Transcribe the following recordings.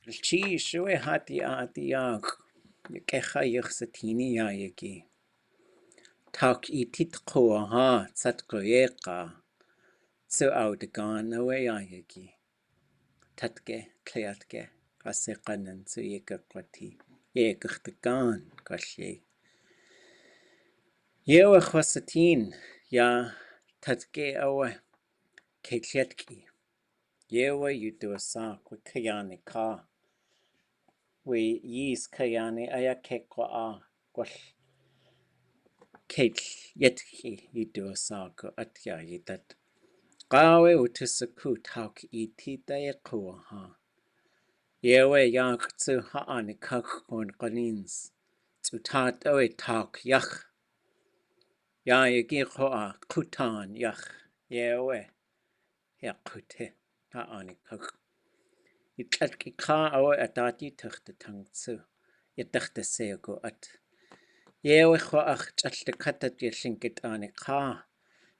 Chi shwe hati atiak. Kecha yich satini yayaki. Tak itit koha tsat koyeka. So out gan away yayaki. Tatke kleatke. Kasekanan so yeka kwati. Yekachtagan kashe. Yewa khwasatin ya tatke awe. Kekletki. Yewa yuduasak kayani ka. We yis kayani ayakekwa a. Kwash. Kate yetki yuduasak atya yitat. Gawe utisaku tauk itita yakua ha. Yewe yak tsu haani kakon kanins. Tutat oe tauk yach. Ya yagiko a kutan yach. Yewe. Yakute haani kak. Yitlatki ka oe atati tuchte tangtsu. Yitachte sego at. Yewe khoach chatte katat yeshinkit ani ka.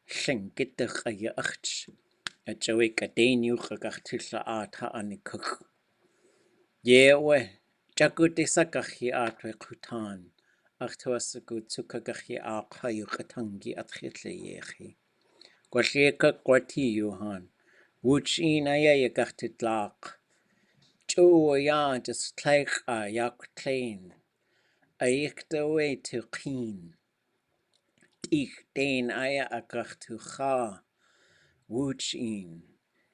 Shinkitach a yacht. A joik a danu gagachtisha at haani kak. Yewe. Jaguti sakachi atwe kutan. Achtuasagu tsukagachi a kayukatangi at hitle yechi. Gwasheka gwati yuhan. Wuch in a yagachtit lak. Joe ya just like a yak train. A yikta way to clean. Ich den aya agach to ha. Wuch in.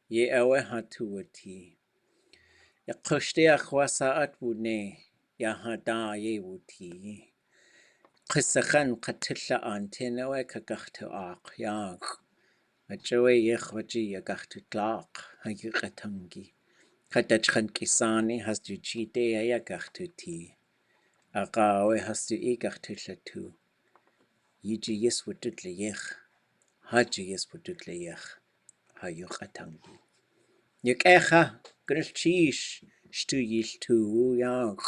Ye awe hatuati. Ya kushte akwasa at wune. Ya hada ye wuti. Kisachan katisha antinawe kagach to ak yag. A joe yechwaji yagach to lak. A yukatangi. Kadachkan kisani has to chite ayagach to tea. Agawe has to egach to latu. Yiji yes wudutle yech. Haji yes wudutle yech. Hayukatangi. Yuk echa. Grishish. Stu yish tu yag.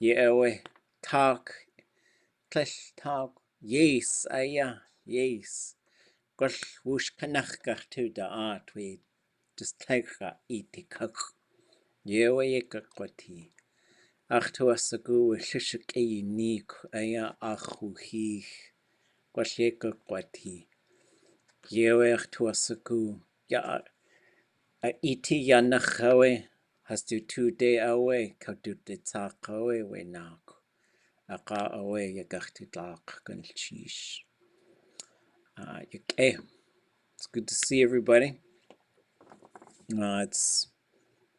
Yewe. Tak. Klesh tak. Yes. Aya. Yes. Gosh wush kanachgach to da art we. Just take a itikak. Yewe yekakwati. Achtuasagu shishik a unique aya achuhi. Gwasheka kwati. Yewe achtuasagu. Ya a iti yanachawe has to 2 day away. Kautu de takawe we nak. Aka away yagachti lak gunchish. It's good to see everybody. It's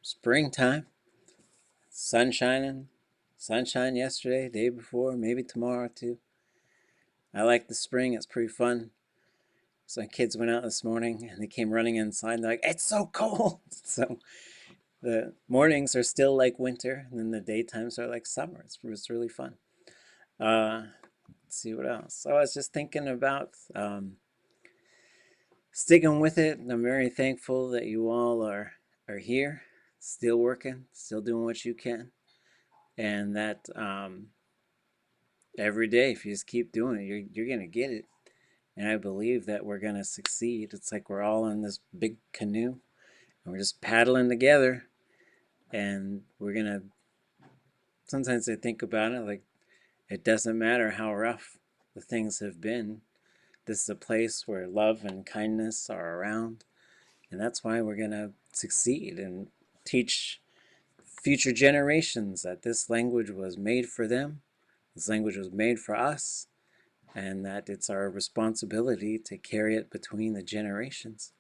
springtime. Sun shining. Sunshine yesterday, day before, maybe tomorrow too. I like the spring. It's pretty fun. So my kids went out this morning and they came running inside. They're like, it's so cold. So the mornings are still like winter and then the daytimes are like summer. It's really fun. Let's see what else. So I was just thinking about sticking with it. And I'm very thankful that you all are here, still working, still doing what you can. And that every day, if you just keep doing it, you're going to get it. And I believe that we're going to succeed. It's like we're all in this big canoe and we're just paddling together. And we're going to, sometimes I think about it like it doesn't matter how rough the things have been. This is a place where love and kindness are around. And that's why we're going to succeed and teach future generations that this language was made for them. This language was made for us. And that it's our responsibility to carry it between the generations.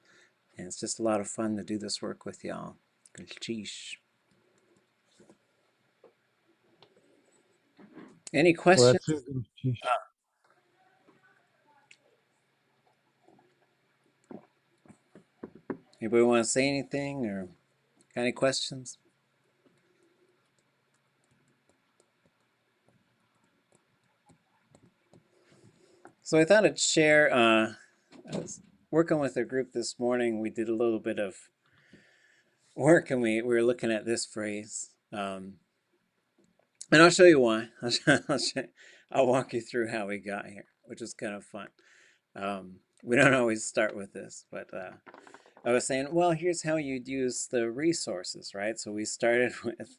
And it's just a lot of fun to do this work with y'all. Any questions? Anybody want to say anything or got any questions? So I thought I'd share, I was working with a group this morning. We did a little bit of work and we were looking at this phrase. And I'll show you why. I'll walk you through how we got here, which is kind of fun. We don't always start with this, but I was saying, well, here's how you'd use the resources, right? So we started with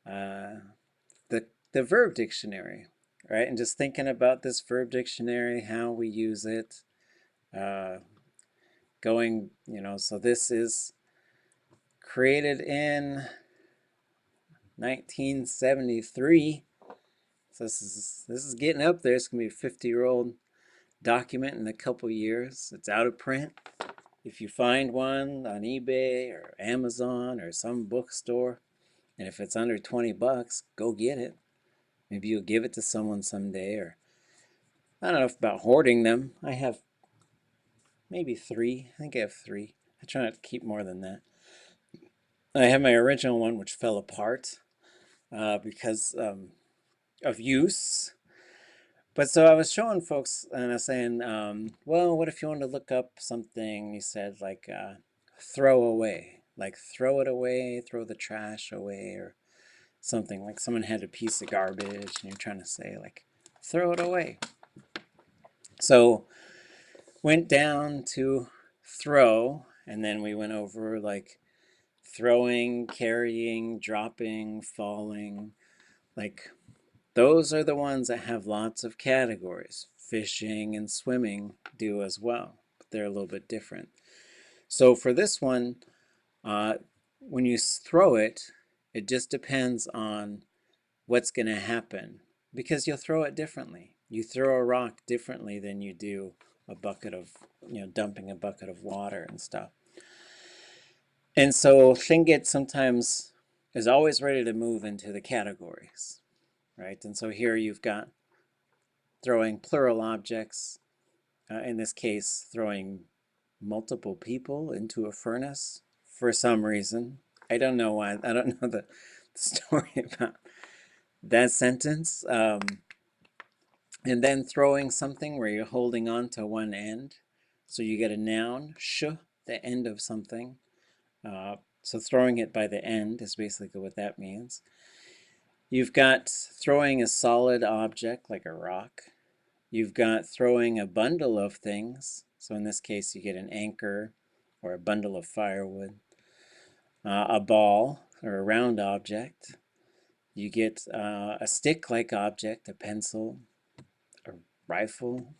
uh, the Verb Dictionary, right? And just thinking about this Verb Dictionary, how we use it, uh, going, so this is created in 1973. So this is getting up there. It's gonna be a 50-year-old document in a couple years. It's out of print. If you find one on eBay or Amazon or some bookstore, and if it's under 20 bucks, go get it. Maybe you'll give it to someone someday, or I don't know about hoarding them. I have maybe three. I think I have three. I try not to keep more than that. I have my original one, which fell apart because of use. But so I was showing folks, and I was saying, well, what if you wanted to look up something? You said like throw away, like throw it away, throw the trash away, or something. Like someone had a piece of garbage, and you're trying to say like throw it away. So went down to throw, and then we went over like throwing, carrying, dropping, falling. Like those are the ones that have lots of categories. Fishing and swimming do as well, but they're a little bit different. So for this one, when you throw it, it just depends on what's going to happen because you'll throw it differently. You throw a rock differently than you do a bucket of, dumping a bucket of water and stuff. And so Tlingit sometimes is always ready to move into the categories, right? And so here you've got throwing plural objects, in this case, throwing multiple people into a furnace for some reason. I don't know why. I don't know the story about that sentence. And then throwing something where you're holding on to one end. So you get a noun, sh, the end of something. So throwing it by the end is basically what that means. You've got throwing a solid object like a rock. You've got throwing a bundle of things. So in this case, you get an anchor or a bundle of firewood. A ball or a round object. You get a stick-like object, a pencil, a rifle.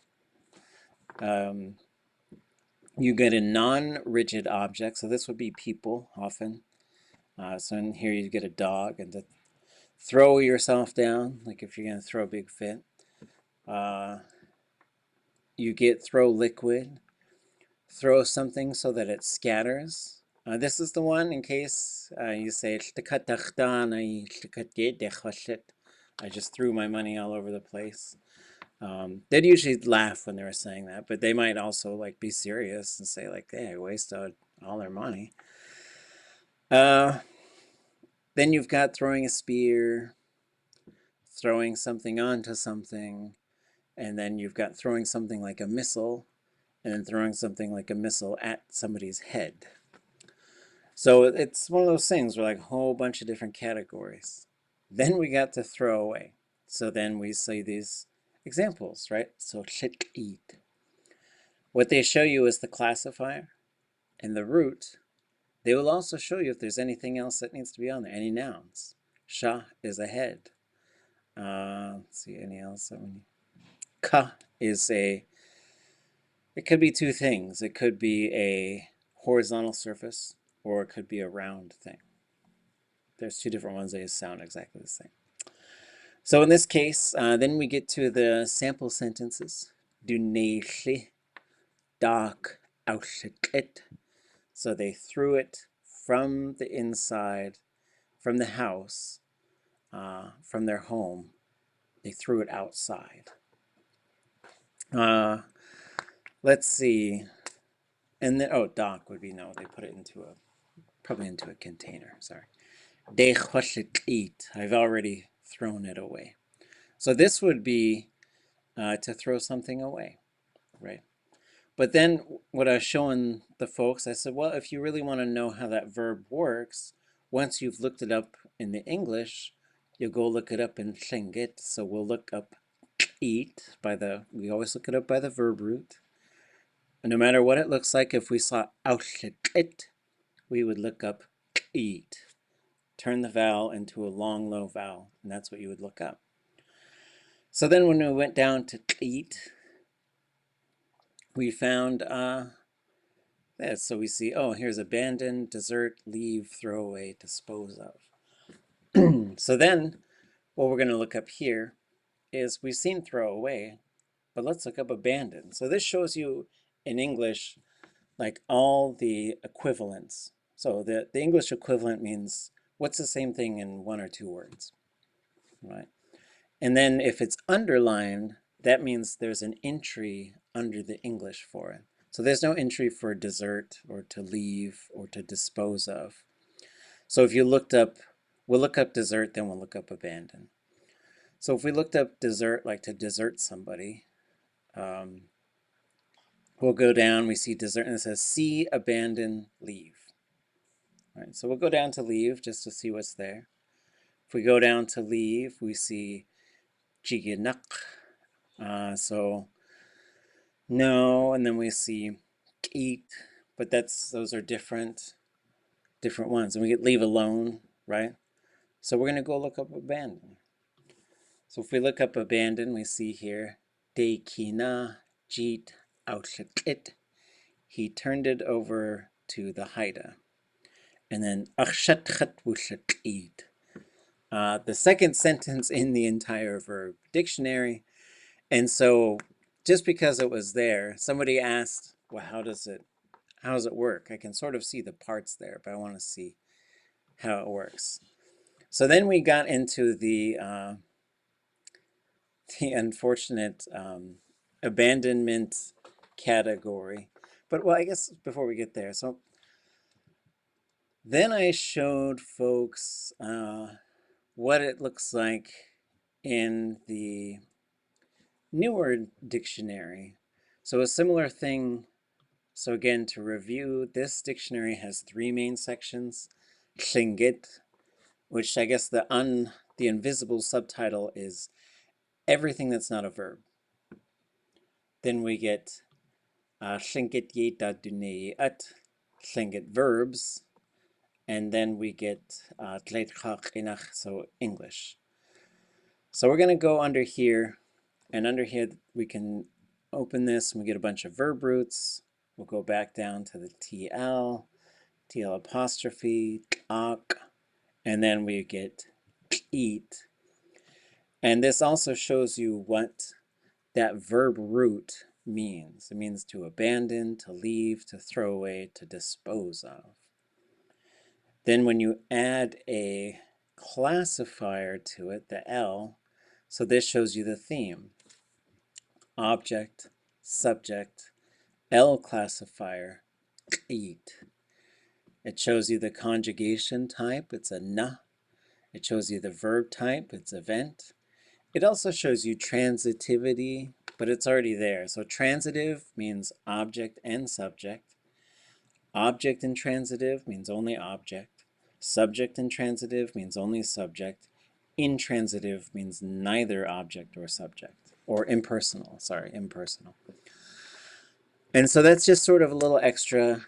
You get a non-rigid object, so this would be people often. So in here you get a dog, and to throw yourself down, like if you're going to throw a big fit. You get throw liquid, throw something so that it scatters. This is the one in case you say, I just threw my money all over the place. They'd usually laugh when they were saying that, but they might also like be serious and say like, hey, I wasted all their money. Then you've got throwing a spear, throwing something onto something, and then you've got throwing something like a missile, and then throwing something like a missile at somebody's head. So it's one of those things where like a whole bunch of different categories. Then we got to throw away. So then we say these examples, right? So eat. What they show you is the classifier and the root. They will also show you if there's anything else that needs to be on there, any nouns. Sha is a head. Let's see, any else? Ka is it could be two things. It could be a horizontal surface or it could be a round thing. There's two different ones that sound exactly the same. So in this case, then we get to the sample sentences. Duneili, dark, it. So they threw it from the inside, from the house, from their home. They threw it outside. Let's see. And then, dock would be no. They put it probably into a container. Sorry. I've already thrown it away. So this would be to throw something away, right? But then what I was showing the folks, I said, well, if you really want to know how that verb works, once you've looked it up in the English, you'll go look it up in Tlingit. So we'll look up eat we always look it up by the verb root. no matter what it looks like, if we saw Tlingit, we would look up eat. Turn the vowel into a long, low vowel, and that's what you would look up. So then when we went down to eat, we found that. So we see, oh, here's abandon, desert, leave, throw away, dispose of. So then what we're going to look up here is we've seen throw away, but let's look up abandon. So this shows you in English like all the equivalents. So the English equivalent means what's the same thing in one or two words, right? And then if it's underlined, that means there's an entry under the English for it. So there's no entry for desert or to leave or to dispose of. So if you looked up, we'll look up desert, then we'll look up abandon. So if we looked up desert, like to desert somebody, we'll go down, we see desert, and it says see, abandon, leave. All right, so we'll go down to leave just to see what's there. If we go down to leave, we see jiginak, so no, and then we see eat, but those are different ones. And we get leave alone, right? So we're going to go look up abandon. So if we look up abandon, we see here Dekina Jeet Outlet. He turned it over to the Haida. And then the second sentence in the entire Verb Dictionary. And so just because it was there, somebody asked, well, how does it work? I can sort of see the parts there, but I want to see how it works. So then we got into the unfortunate abandonment category. But well, I guess before we get there, so then I showed folks what it looks like in the newer dictionary. So a similar thing. So again, to review, this dictionary has three main sections. Tlingit, which I guess the invisible subtitle is everything that's not a verb. Then we get Tlingit yeta duneat, Tlingit verbs, and then we get so English. So we're going to go under here, and under here we can open this and we get a bunch of verb roots. We'll go back down to the TL apostrophe, ak, and then we get eat. And this also shows you what that verb root means. It means to abandon, to leave, to throw away, to dispose of. Then when you add a classifier to it, the L, so this shows you the theme. Object, subject, L classifier, eat. It shows you the conjugation type, it's a na. It shows you the verb type, it's event. It also shows you transitivity, but it's already there. So transitive means object and subject. Object intransitive means only object. Subject intransitive means only subject. Intransitive means neither object or subject. Or impersonal, sorry, impersonal. And so that's just sort of a little extra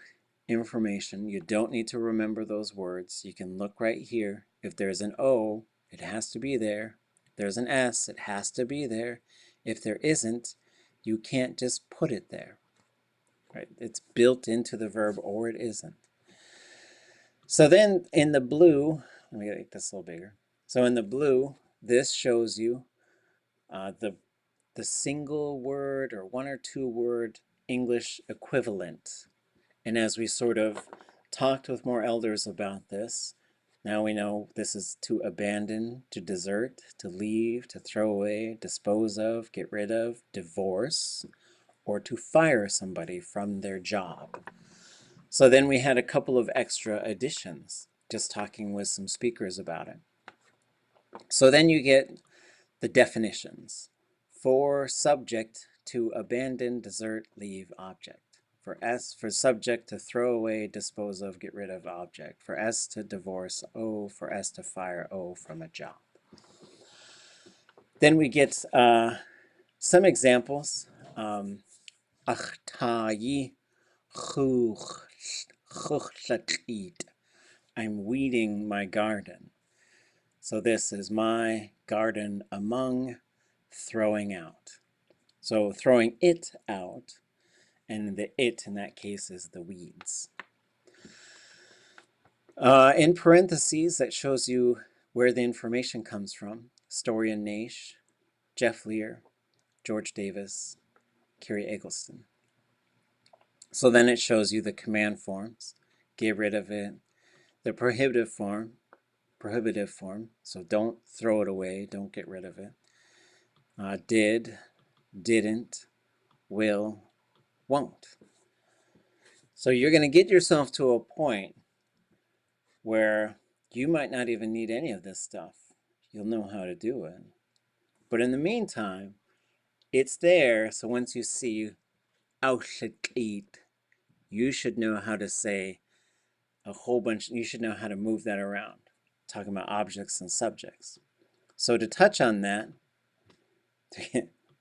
information. You don't need to remember those words. You can look right here. If there's an O, it has to be there. If there's an S, it has to be there. If there isn't, you can't just put it there. Right? It's built into the verb or it isn't. So then in the blue, let me make this a little bigger. So in the blue, this shows you the single word or one or two word English equivalent. And as we sort of talked with more elders about this, now we know this is to abandon, to desert, to leave, to throw away, dispose of, get rid of, divorce, or to fire somebody from their job. So then we had a couple of extra additions, just talking with some speakers about it. So then you get the definitions. For subject, to abandon, desert, leave, object. For S, for subject, to throw away, dispose of, get rid of, object. For S, to divorce, O. For S, to fire, O, from a job. Then we get some examples. Achtayi chuchlachit. I'm weeding my garden. So this is my garden among throwing out. So throwing it out, and the it in that case is the weeds. In parentheses, that shows you where the information comes from. Story and Naish, Jeff Lear, George Davis, Kerry Eggleston. So then it shows you the command forms. Get rid of it. The prohibitive form, so don't throw it away, don't get rid of it. Did, didn't, will, won't. So you're going to get yourself to a point where you might not even need any of this stuff. You'll know how to do it. But in the meantime, it's there, so once you see Auschwitz, you should know how to say a whole bunch, you should know how to move that around, talking about objects and subjects. So to touch on that,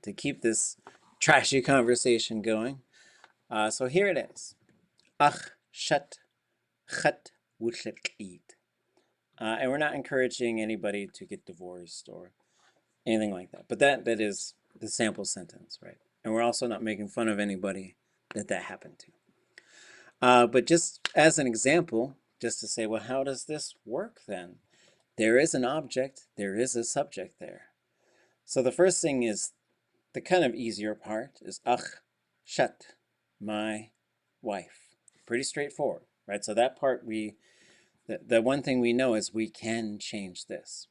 to keep this trashy conversation going, so here it is. Ach, shat, chat, wushlit. And we're not encouraging anybody to get divorced or anything like that. But that is the sample sentence, right? And we're also not making fun of anybody that happened to. But just as an example, just to say, well, how does this work then? There is an object, there is a subject there. So the first thing is, the kind of easier part is ach, shat, my wife. Pretty straightforward, right? So that part the one thing we know is we can change this.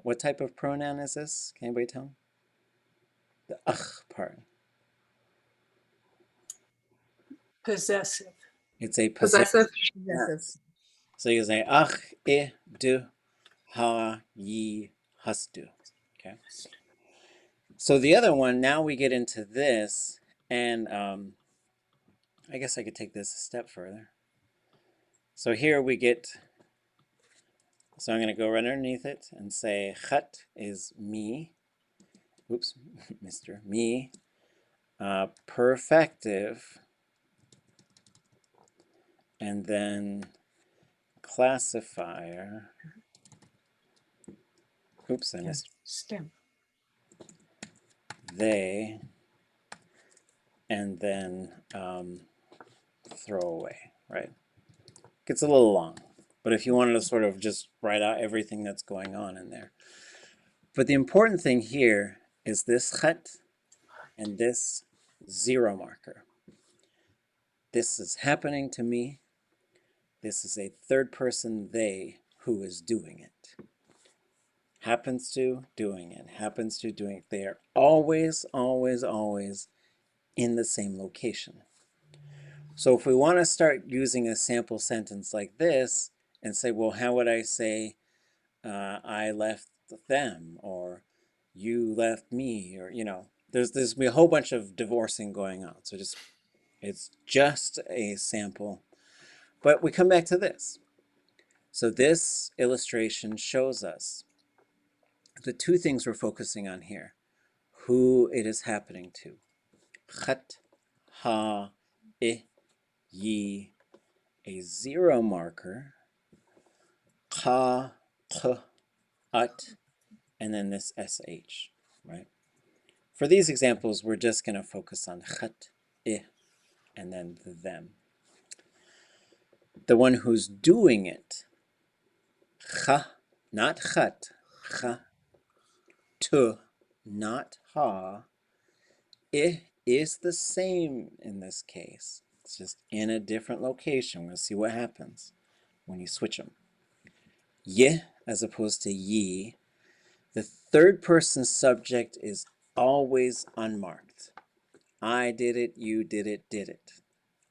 What type of pronoun is this? Can anybody tell me? The ach part. Possessive. It's a possessive. Possessive. So you say ach, I, du, ha, yi, hastu. Okay. So the other one, now we get into this, and I guess I could take this a step further. So here we get, so I'm going to go right underneath it and say chat is me. Oops, Mr. Me. Perfective. And then classifier. Oops, I missed. Stem. They. And then throw away, right? Gets a little long. But if you wanted to sort of just write out everything that's going on in there. But the important thing here is this chat and this zero marker. This is happening to me. This is a third person they who is doing it. Happens to, doing it. Happens to, doing it. They are always, always, always in the same location. So if we want to start using a sample sentence like this and say, well, how would I say I left them, or you left me, or, you know, there's a whole bunch of divorcing going on. So it's just a sample. But we come back to this. So this illustration shows us the two things we're focusing on here. Who it is happening to. Chat, ha, I, yi, a zero marker, ka, k, ut, and then this sh, right? For these examples, we're just going to focus on chat, I, and then the them. The one who's doing it, cha, not chat, cha, tu, not ha, I is the same in this case. It's just in a different location. We're going to see what happens when you switch them. Ye as opposed to ye. The third person subject is always unmarked. I did it, you did it, did it.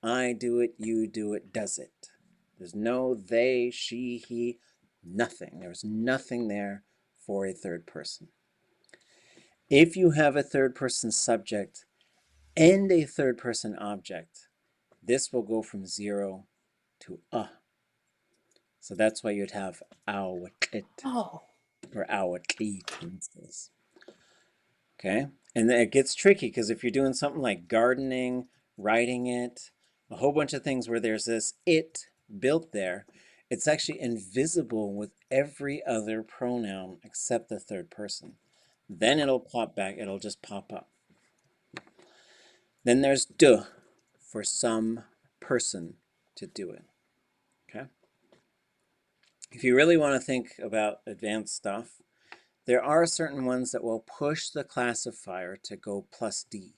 I do it, you do it, does it. There's no they, she, he, nothing. There's nothing there for a third person. If you have a third person subject and a third person object, this will go from 0 to So that's why you'd have awakit or awakit in this. Okay? And then it gets tricky because if you're doing something like gardening, writing it, a whole bunch of things where there's this it built there, it's actually invisible with every other pronoun except the third person. Then it'll pop back, it'll just pop up. Then there's de for some person to do it. Okay? If you really want to think about advanced stuff, there are certain ones that will push the classifier to go plus D.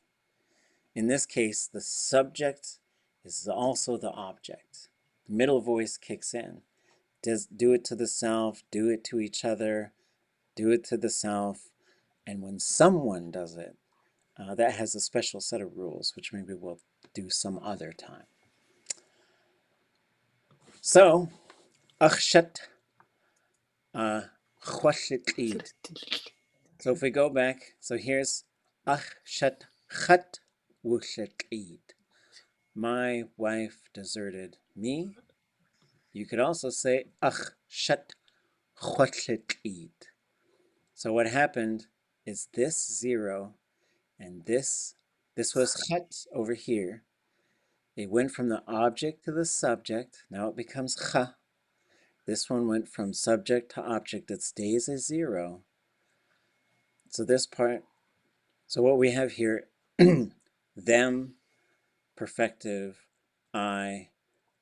In this case, the subject is also the object. The middle voice kicks in. Do it to the self, do it to each other, do it to the self. And when someone does it, that has a special set of rules, which maybe we'll do some other time. So, akhshat, khwashitid. So if we go back, so here's akhshat khat wushitid. My wife deserted me. You could also say akhshat khwashitid. So what happened is this zero and this was khat over here. It went from the object to the subject. Now it becomes kha. This one went from subject to object. It stays as zero. So this part, so what we have here, them, perfective, I,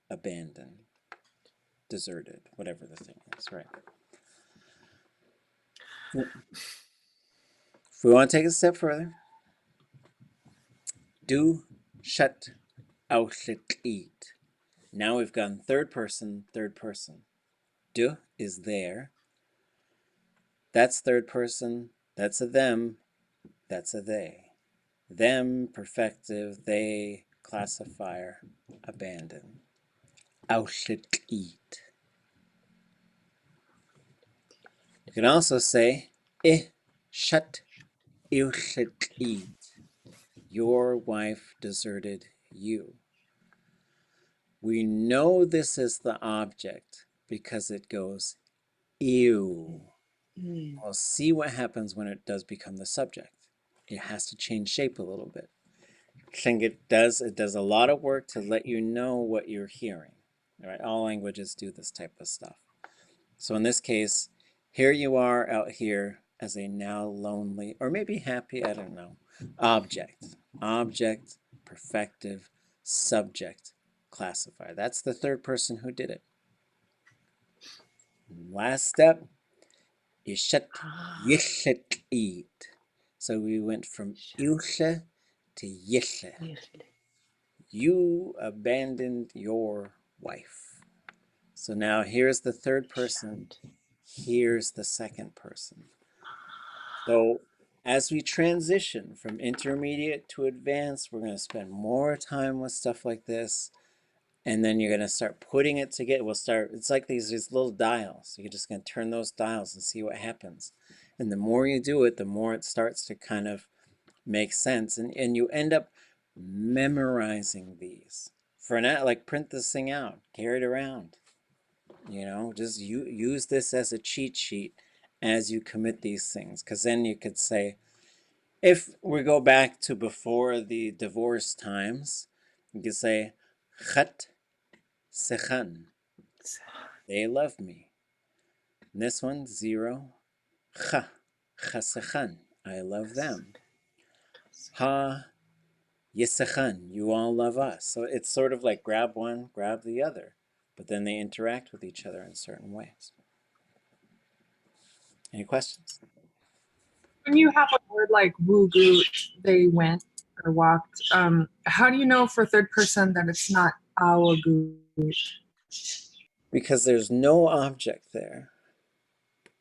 abandon, deserted, whatever the thing is, right? If we want to take it a step further, do, shut, eat. Now we've gone third person, third person. Do is there. That's third person. That's a them. That's a they. Them, perfective, they, classifier, abandon. Eat. You can also say, shut, eat. Your wife deserted you. We know this is the object because it goes, ew. We'll see what happens when it does become the subject. It has to change shape a little bit. Tlingit does a lot of work to let you know what you're hearing. All right, all languages do this type of stuff. So in this case, here you are out here as a now lonely, or maybe happy, I don't know, object. Object, perfective, subject, classifier. That's the third person who did it. Last step, yishet, yishet, eat. So we went from ilche to yishe. You abandoned your wife. So now here's the third person. Here's the second person. So as we transition from intermediate to advanced, we're going to spend more time with stuff like this. And then you're going to start putting it together. It's like these little dials. You're just going to turn those dials and see what happens. And the more you do it, the more it starts to kind of make sense. And you end up memorizing these. For now, like print this thing out, carry it around. You know, just use this as a cheat sheet as you commit these things. Because then you could say, if we go back to before the divorce times, you could say, Chat sechan. They love me. And this one, zero. Cha. Chasechan. I love them. Ha. Yisechan. You all love us. So it's sort of like grab one, grab the other. But then they interact with each other in certain ways. Any questions? When you have a word like woo goot, they went or walked, how do you know for third person that it's not our goot? Because there's no object there.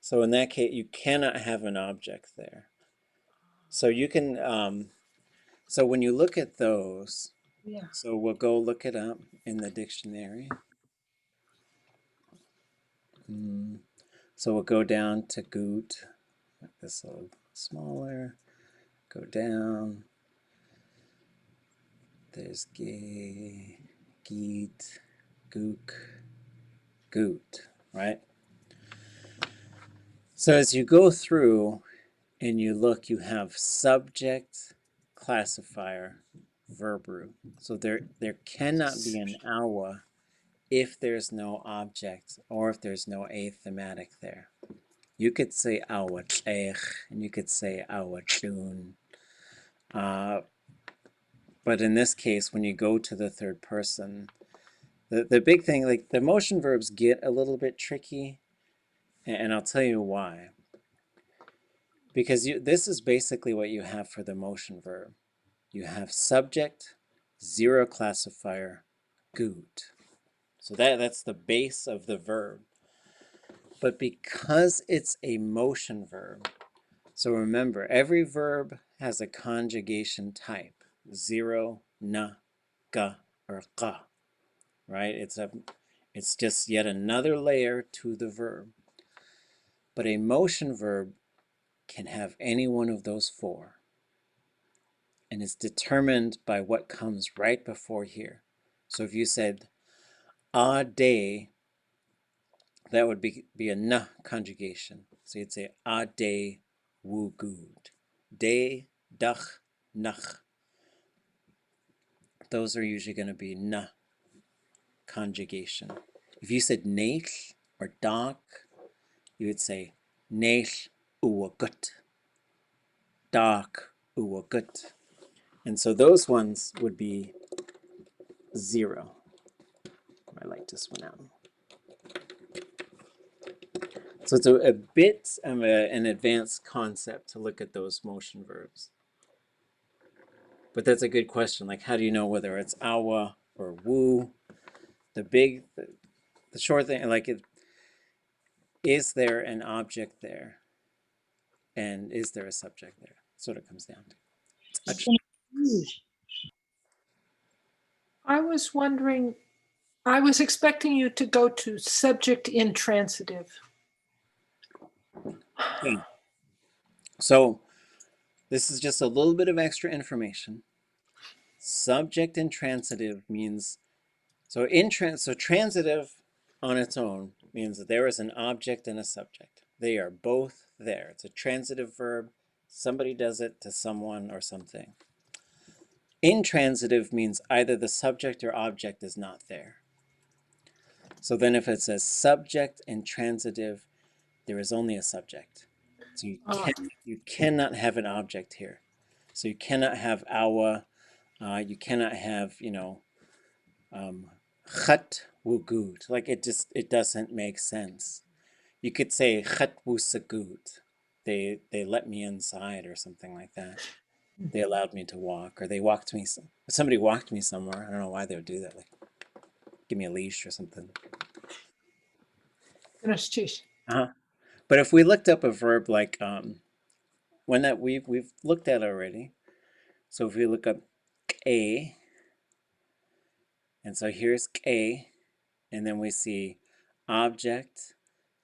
So in that case, you cannot have an object there. So you can, so when you look at those, Yeah. so we'll go look it up in the dictionary. So we'll go down to goot, make this a little smaller, go down. There's gay, geet, gook, goot, right? So as you go through, and you look, you have subject, classifier, verb root. So there cannot be an awa if there's no object or if there's no a thematic there. You could say awa tlech, and you could say awa tune. But in this case, when you go to the third person, the big thing, like the motion verbs get a little bit tricky, and I'll tell you why. Because this is basically what you have for the motion verb. You have subject, zero classifier, gut. So that's the base of the verb. But because it's a motion verb, so remember, every verb has a conjugation type, zero, na, ga, or qa, right? It's just yet another layer to the verb. But a motion verb can have any one of those four. And it's determined by what comes right before here. So if you said a day, that would be a na conjugation. So you'd say a day wu good. Day, dach, nach. Those are usually going to be na conjugation. If you said neich or dak, you would say neich uwa gut. Dak uwa gut. And so those ones would be zero. I like this one out. So it's a bit of an advanced concept to look at those motion verbs. But that's a good question. Like, how do you know whether it's awa or wu? The short thing, like, is there an object there? And is there a subject there? That's what it comes down to. I was wondering, I was expecting you to go to subject intransitive. Okay. So this is just a little bit of extra information. Subject intransitive means, so transitive on its own means that there is an object and a subject. They are both there. It's a transitive verb. Somebody does it to someone or something. Intransitive means either the subject or object is not there. So then if it says subject intransitive, there is only a subject. So you cannot have an object here. So you cannot have awa, you cannot have, chat wugut. Like it doesn't make sense. You could say chat wusagut. They let me inside or something like that. They allowed me to walk, or they walked me. Somebody walked me somewhere. I don't know why they would do that. Like, give me a leash or something. But if we looked up a verb like one that we've looked at already. So if we look up a, and so here's a, and then we see object,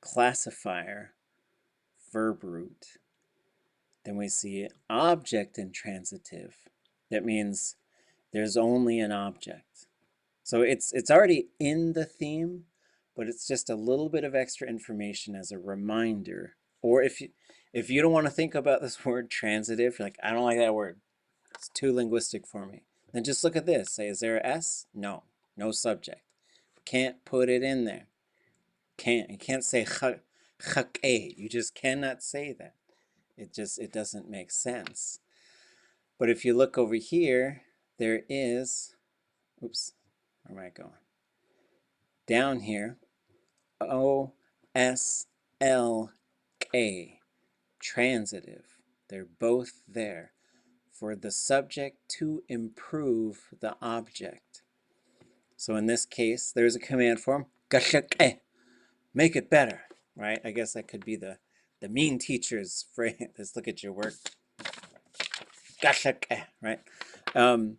classifier, verb root. Then we see object intransitive. That means there's only an object. So it's already in the theme, but it's just a little bit of extra information as a reminder. Or if you don't want to think about this word transitive, you're like, I don't like that word. It's too linguistic for me. Then just look at this. Say, is there an S? No. No subject. Can't put it in there. You can't say chak'e. You just cannot say that. It doesn't make sense. But if you look over here, there is, oops, where am I going? Down here, O-S-L-K, transitive. They're both there for the subject to improve the object. So in this case, there's a command form, gashak'e, make it better, right? I guess that could be the mean teacher's phrase. Let's look at your work. Gashak'e, right? And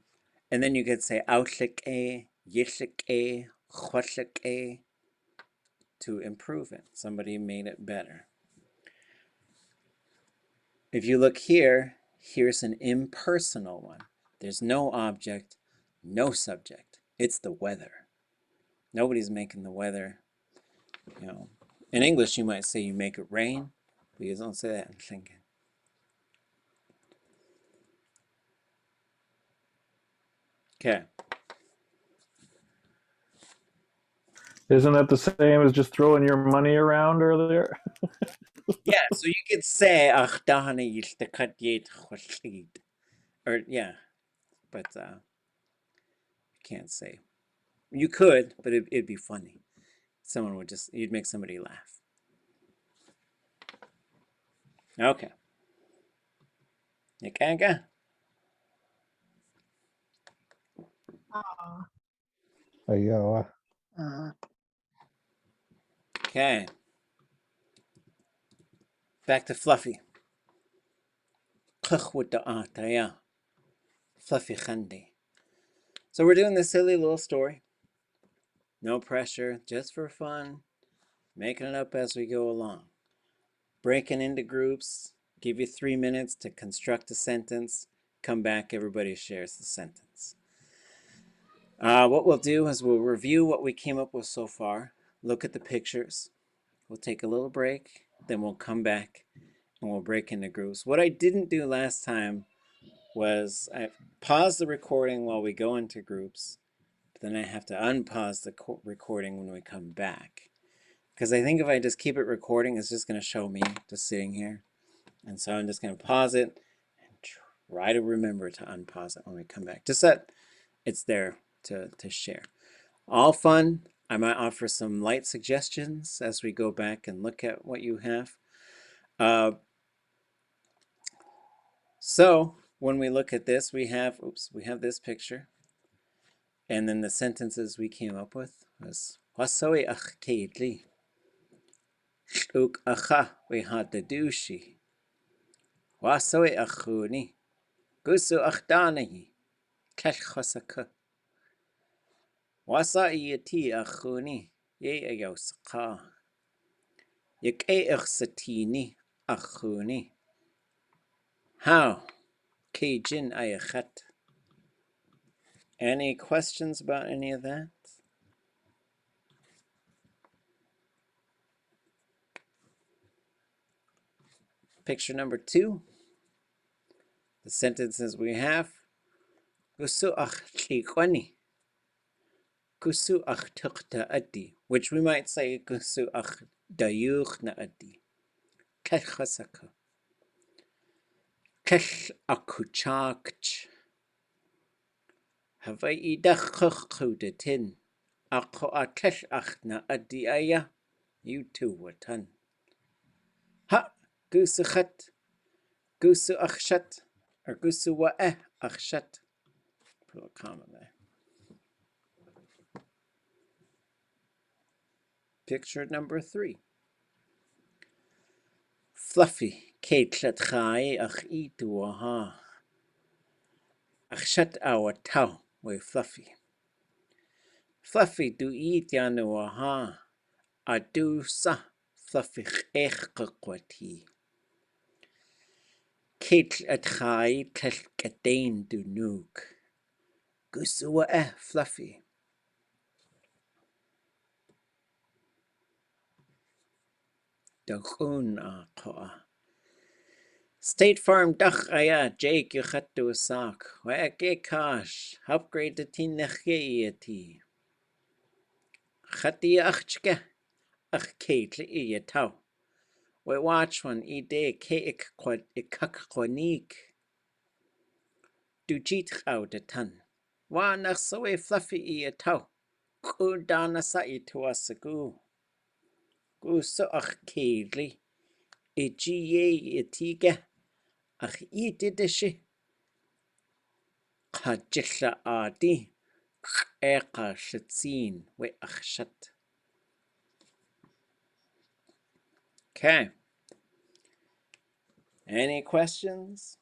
then you could say outlik'e, yishlik'e, chwashlik'e, to improve it. Somebody made it better. If you look here, here's an impersonal one. There's no object, no subject. It's the weather. Nobody's making the weather. In English, you might say you make it rain, but you don't say that in Tlingit. Okay. Isn't that the same as just throwing your money around earlier? Yeah, so you could say ach dahana yishtakat or yeah, but you can't say. You could, but it'd be funny. Someone would just you'd make somebody laugh. Okay. Yakaga. Ayaw. Okay. Back to Fluffy. Fluffy Khandi. So we're doing this silly little story. No pressure, just for fun. Making it up as we go along. Breaking into groups. Give you 3 minutes to construct a sentence. Come back, everybody shares the sentence. What we'll do is we'll review what we came up with so far. Look at the pictures. We'll take a little break. Then we'll come back and we'll break into groups. What I didn't do last time was I pause the recording while we go into groups, but then I have to unpause the recording when we come back. Because I think if I just keep it recording, it's just going to show me just sitting here. And so I'm just going to pause it and try to remember to unpause it when we come back. Just that it's there to share. All fun. I might offer some light suggestions as we go back and look at what you have. So when we look at this, we have this picture. And then the sentences we came up with was Wasoe ach keidli. Shuk acha we had the douchi. Wasoe achuni. Gusu achdanahi. Kesh khosaka. Wasa yati achuni. Ye ayosaka. Yak satini achuni. How? Kajin ayachat. Any questions about any of that? Picture number 2. The sentences we have. Gusu ach chikwani. Gusu ach tukta adi. Which we might say gusu ach dayuch na adi. Kesh khasaka. Kesh akuchakch. Havai idach kudatin. Ako akesh ach na adi aya. You too watan. Ha! Gusu chat. Gusu achshat. Or gusu wa'eh achshat. Put a comma there. Picture number 3. Fluffy. Keitlet chai ach itu aha. Achshat awa tau. We Fluffy. Fluffy du eat yanu aha. Adu sa. Fluffy ech kakwati. Keitlet chai tel kadain du nuk. Gusu wa'eh Fluffy. Dachun a koa. State Farm dach aya Jake yuchatu sak. Waeke kash. Upgrade the tinachiyati. Chati achchke. Ach keitle iya tau. We watch one ide keik kwad ikak kwanik. Du jit chau de tan. Wa nach soe fluffy iya tau. Ku dana sa itu asagu. Gu so ach keidli. I ye itige. Ach I didishi. Kajilla adi. Eka shitzin. We ach shat. Okay. Any questions?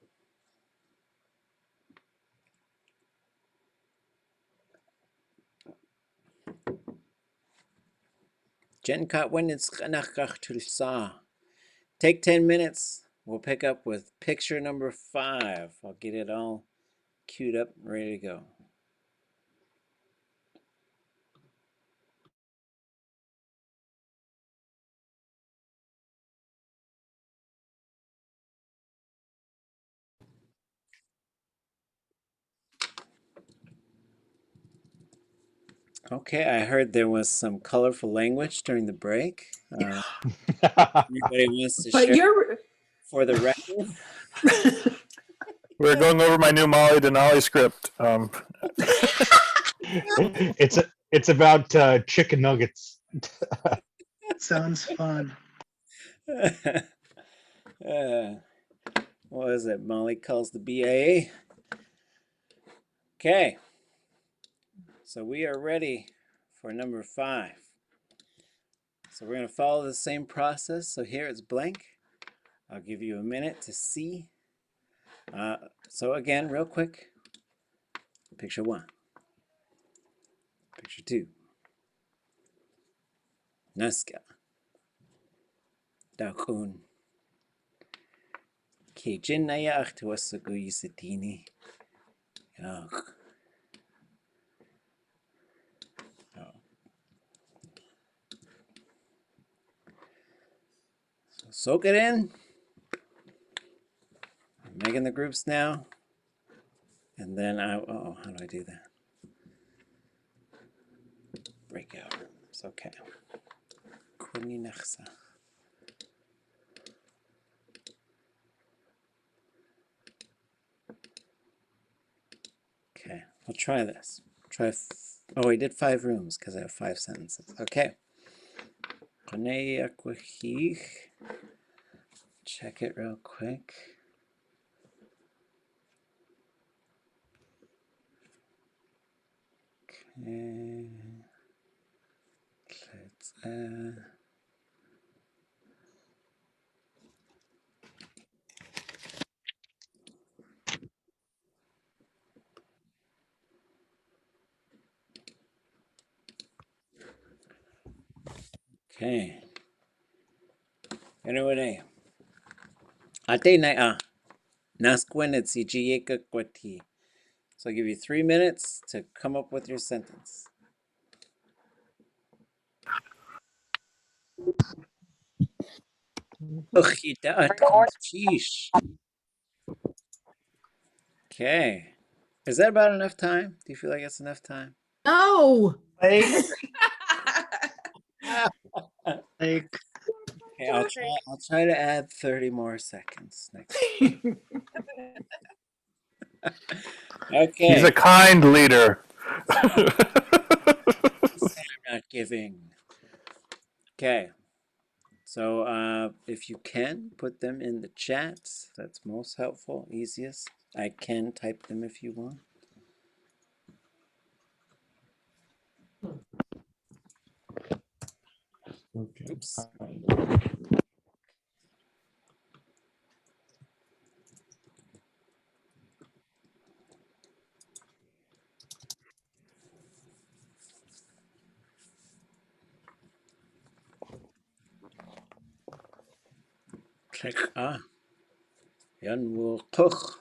Jenkat when it's sa. Take 10 minutes. We'll pick up with picture number 5. I'll get it all queued up and ready to go. Okay, I heard there was some colorful language during the break. Anybody wants to But share you're for the record? We're going over my new Molly Denali script. It's about chicken nuggets. Sounds fun. What is it? Molly calls the BAA. Okay, so we are ready for number 5. So we're going to follow the same process. So here it's blank. I'll give you a minute to see. So again, real quick, picture 1, picture 2, Naska, Dakun, Kejin Naya Achtuasagu Yisatini. So soak it in. I'm making the groups now. And then how do I do that? Breakout rooms, okay. Kuninachsa. Okay, I'll try this. Oh, I did 5 rooms because I have 5 sentences. Okay. Check it real quick. Okay. Let's okay. Anyway, ate na nasquenet si kwati. So I'll give you 3 minutes to come up with your sentence. Okay. Is that about enough time? Do you feel like it's enough time? no. Like, Okay, I'll try to add 30 more seconds next. Okay. He's a kind leader. I'm not giving. Okay. So if you can, put them in the chat. That's most helpful, easiest. I can type them if you want. Okay. Oops. Click Yan will cook.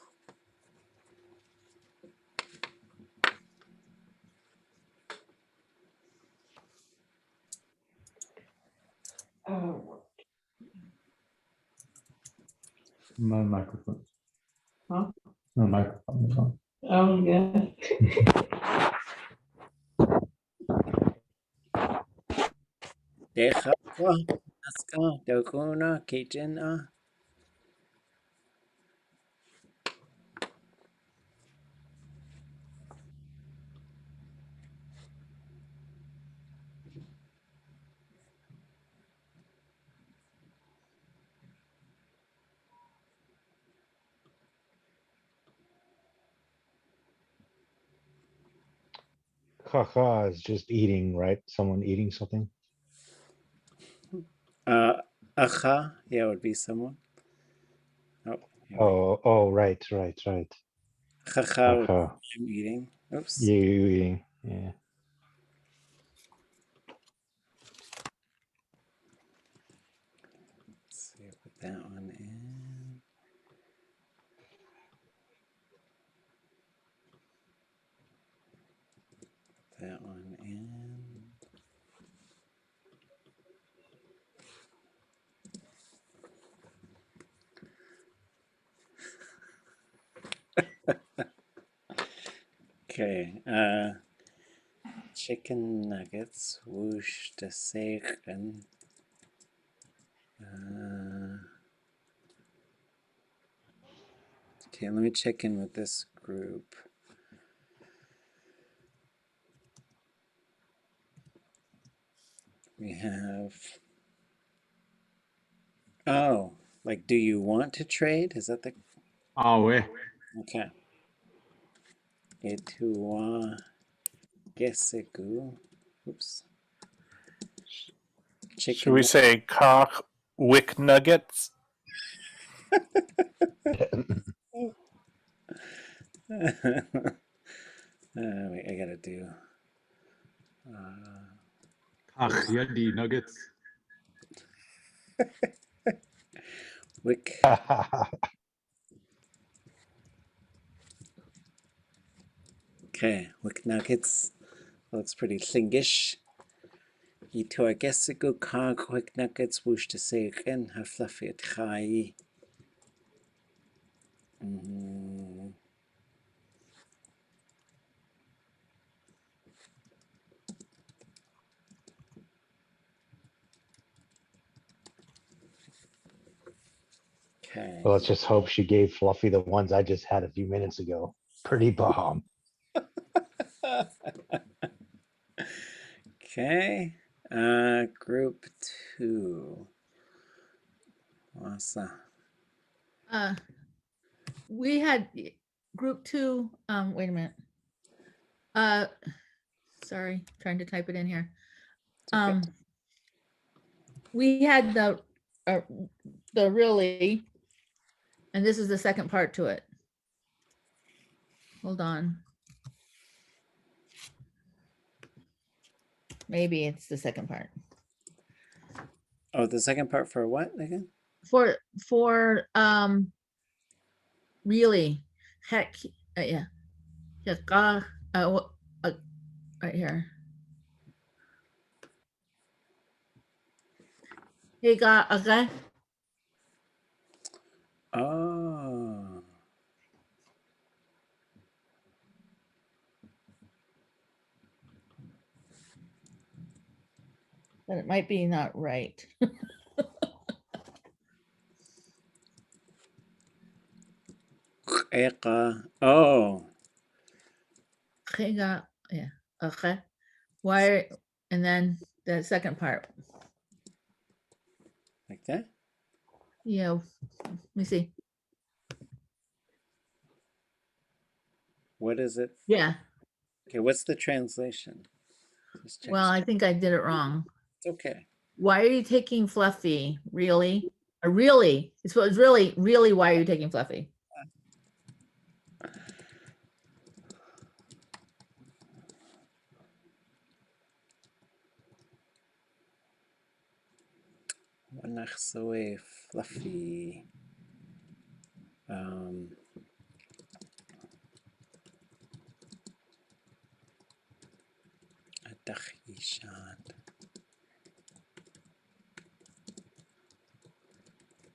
My microphone. Huh? My microphone is on. Oh, yeah. Deja Naska Doguna Kitchen. Haha is just eating, right? Someone eating something. Acha, yeah, would be someone. Oh, Oh, right. Chacha would be Haha. I'm eating. Oops. You eating. Yeah. Let's see, put that one in. That one in. Okay. chicken nuggets, whoosh de segen. Okay, let me check in with this group. We have, oh, like, do you want to trade? Is that the, Ah ouais. okay. Et tu Gesegu. Oops. Should Chicken. we say cock wick nuggets? Wait, I gotta do. Ach, ja, die Nuggets. Wick. Okay, wick nuggets. Looks pretty Tlingish. Itor Gesegu cock wick nuggets whoosh to say again. Have fluffy at high. Okay. Well, let's just hope she gave Fluffy the ones I just had a few minutes ago. Pretty bomb. Okay. Group 2. Awesome. We had group 2. Wait a minute. Sorry, trying to type it in here. Okay. We had the really, and this is the second part to it. Hold on. Maybe it's the second part. Oh, the second part for what again? For really, heck, yeah. Right here. Hey, okay. Oh. But it might be not right. Oh. Yeah. Okay. Why? And then the second part. Like that? Yeah. Let me see. What is it? Yeah. Okay, what's the translation? Well, I think I did it wrong. It's okay. Why are you taking Fluffy? Really? Or really? It's really, why are you taking Fluffy? Wanachsoe Fluffy.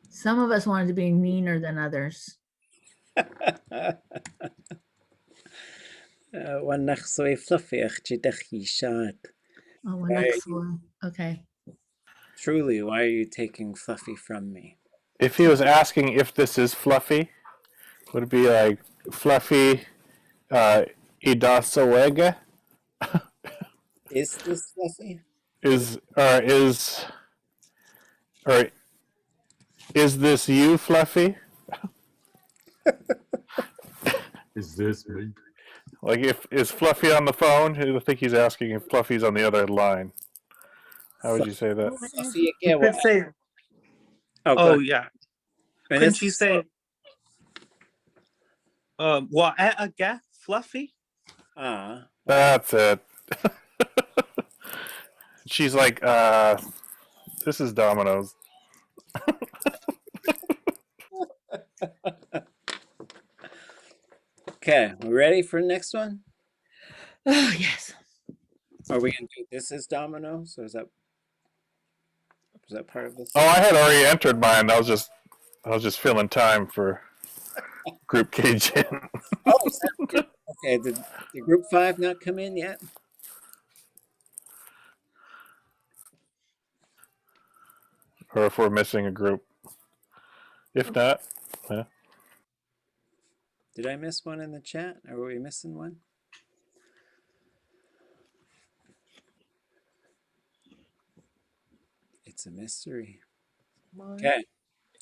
Some of us wanted to be meaner than others. Wanachsoe Fluffy. Oh, okay. Truly, why are you taking Fluffy from me? If he was asking if this is Fluffy, would it be like Fluffy Idasawega? Is this Fluffy? Is this you, Fluffy? Is this me? Like, if is Fluffy on the phone? I think he's asking if Fluffy's on the other line. How would you say that? Fluffy You again. could say, Oh, yeah. and Couldn't it's you say, well, again, Fluffy? That's it. She's like, this is Domino's. Okay, we ready for the next one? Oh, yes. Are we gonna do this is Domino's, or is that part of this? Oh, I had already entered mine. I was just filling time for Group Cajun. Oh, okay. Did Group 5 not come in yet? or if we're missing a group. If not, yeah. Did I miss one in the chat? Or were we missing one? It's a mystery. Okay.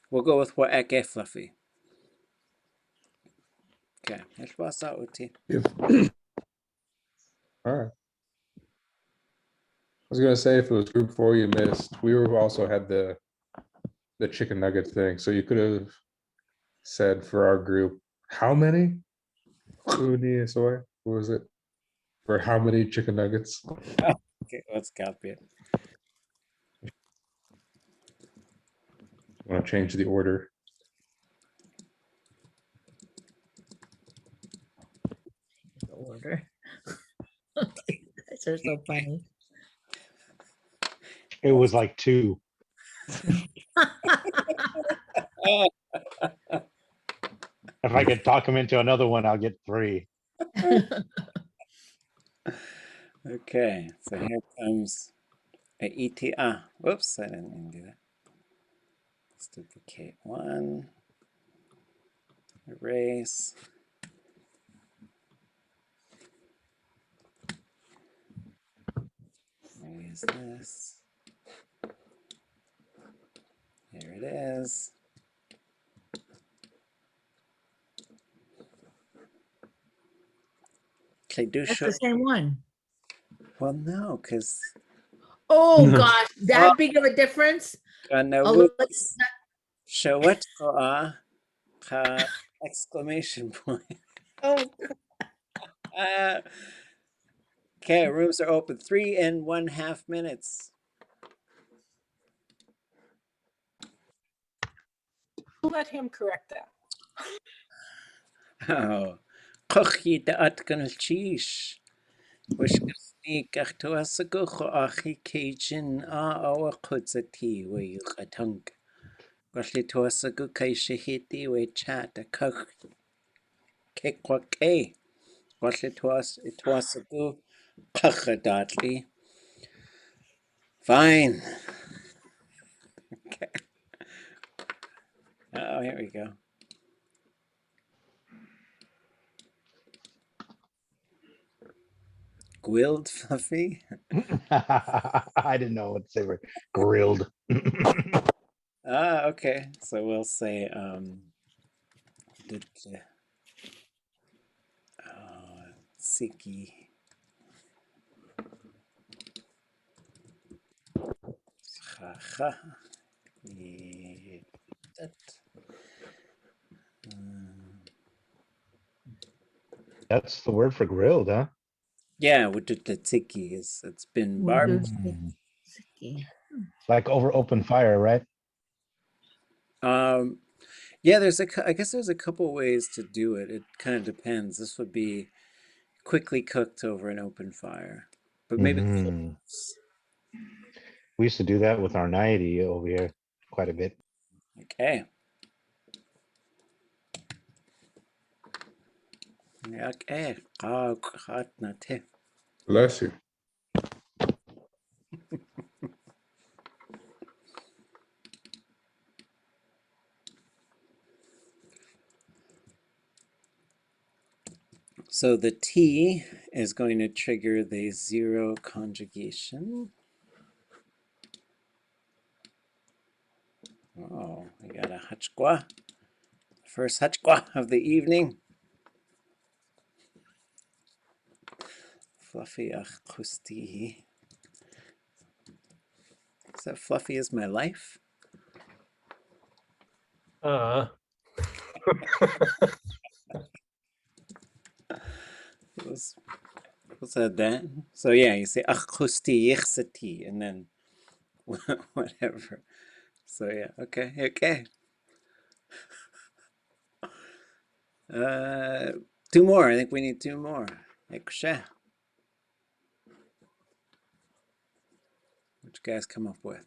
We'll go with what eke fluffy. Okay. Let's pass out with tea. If all right. I was gonna say if it was group 4 you missed, we were also had the chicken nugget thing. So you could have said for our group, how many? What was it? For how many chicken nuggets? Okay, let's copy it. I want to change the order. The order. Guys are so funny. It was like 2. If I could talk him into another one, I'll get 3. Okay, so here comes a ET. Whoops, I didn't mean to do that. Let's duplicate one. Erase. Erase this. Here it is. That's the same one. Well, no, because Oh gosh, that big of a difference? no, let's not- show what exclamation point. oh, Okay, rooms are open 3.5 minutes. Let him correct that. Oh, cochi de atgan cheesh. Wish sneak to us a go achi cajun our kudzati where you tunk. Washly to us a go kaishi hiti we chat a cock kikwake. Washly to us it was a go kachadatli. Fine. Okay. Oh, here we go. Grilled fluffy. I didn't know what to say. We're grilled. Okay. So we'll say Siki. Ha. That's the word for grilled, huh? Yeah, with the tiki it's been barbed. Like over open fire, right? Yeah, I guess there's a couple ways to do it. It kind of depends. This would be quickly cooked over an open fire, but maybe We used to do that with our 90 over here quite a bit. okay. Okay. Bless you. So the T is going to trigger the 0 conjugation. Oh, we got a hachqua. First hachqua of the evening. Fluffy achusti. Is that fluffy as my life? What's that? So yeah, you say achusti yichsati and then whatever. So yeah, okay. 2 more. I think we need 2 more. Which you guys come up with?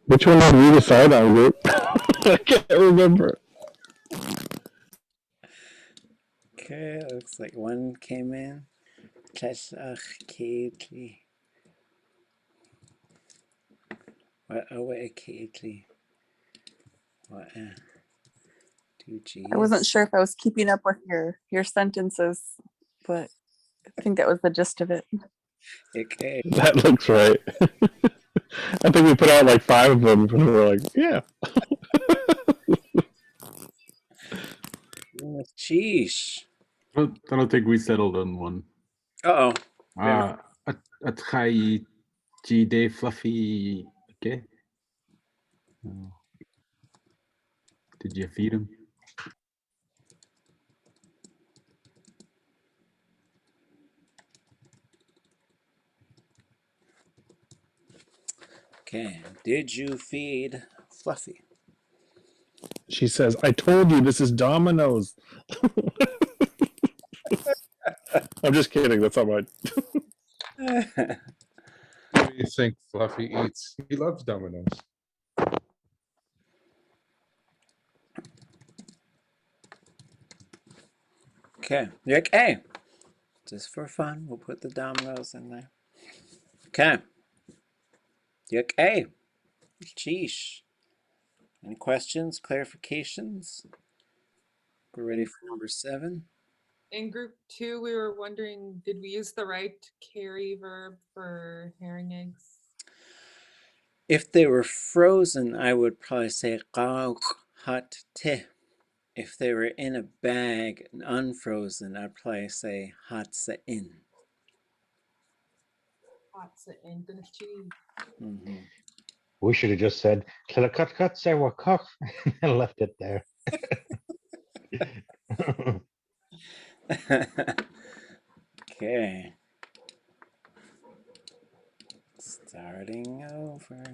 Which one did we decide on, group? I can't remember. Okay, looks like one came in. Tlach Keitli. What Keitli? What do I wasn't G's? sure if I was keeping up with your sentences, but I think that was the gist of it. Okay. That looks right. I think we put out like 5 of them, and we were like, yeah. Sheesh. I don't think we settled on one. Uh-oh. At Chai G Fluffy. Okay. Did you feed him? Okay. Did you feed Fluffy? She says, I told you this is Domino's. I'm just kidding. That's not my. What do you think Fluffy eats? He loves Domino's. Okay. You're like, hey, just for fun, we'll put the dominoes in there. Okay. You're like, hey, sheesh. Any questions, clarifications? We're ready for number 7. In group 2, we were wondering, did we use the right carry verb for herring eggs? If they were frozen, I would probably say qaq hat te. If they were in a bag and unfrozen, I'd probably say hat sa in. Mm-hmm. We should have just said "Tlingit say wakach" and left it there. Okay. Starting over.